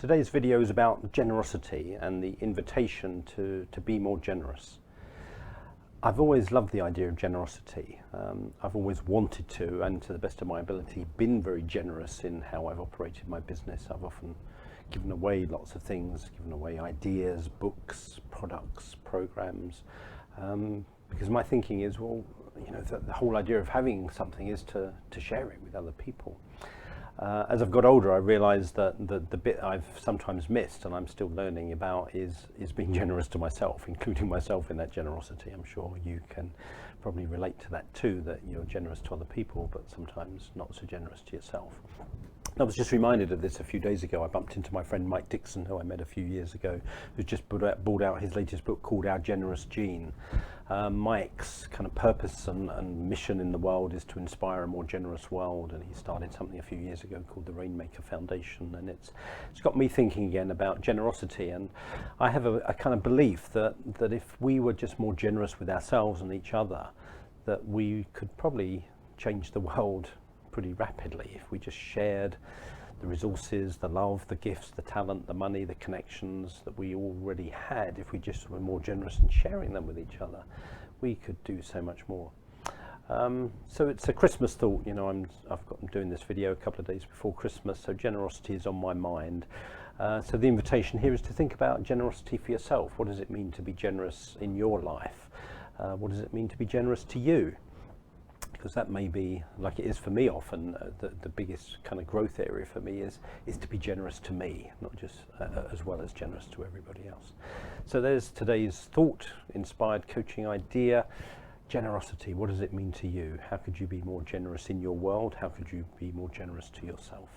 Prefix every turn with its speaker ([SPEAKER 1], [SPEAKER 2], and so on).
[SPEAKER 1] Today's video is about generosity and the invitation to be more generous. I've always loved the idea of generosity. I've always wanted to, and to the best of my ability, been very generous in how I've operated my business. I've often given away lots of things, given away ideas, books, products, programs, because my thinking is, well, you know, the whole idea of having something is to share it with other people. As I've got older, I realised that the bit I've sometimes missed, and I'm still learning about, is being generous to myself, including myself in that generosity. I'm sure you can probably relate to that too, that you're generous to other people, but sometimes not so generous to yourself. I was just reminded of this a few days ago. I bumped into my friend Mike Dixon, who I met a few years ago, who's just brought out his latest book called Our Generous Gene. Mike's kind of purpose and mission in the world is to inspire a more generous world, and he started something a few years ago called the Rainmaker Foundation, and it's got me thinking again about generosity. And I have a kind of belief that if we were just more generous with ourselves and each other, that we could probably change the world pretty rapidly if we just shared the resources, the love, the gifts, the talent, the money, the connections that we already had. If we just were more generous in sharing them with each other, we could do so much more. So it's a Christmas thought. You know, I'm doing this video a couple of days before Christmas, so generosity is on my mind. So the invitation here is to think about generosity for yourself. What does it mean to be generous in your life? What does it mean to be generous to you? Because that may be, like it is for me often, the biggest kind of growth area for me is to be generous to me, not just as well as generous to everybody else. So there's today's thought, inspired coaching idea. Generosity, what does it mean to you? How could you be more generous in your world? How could you be more generous to yourself?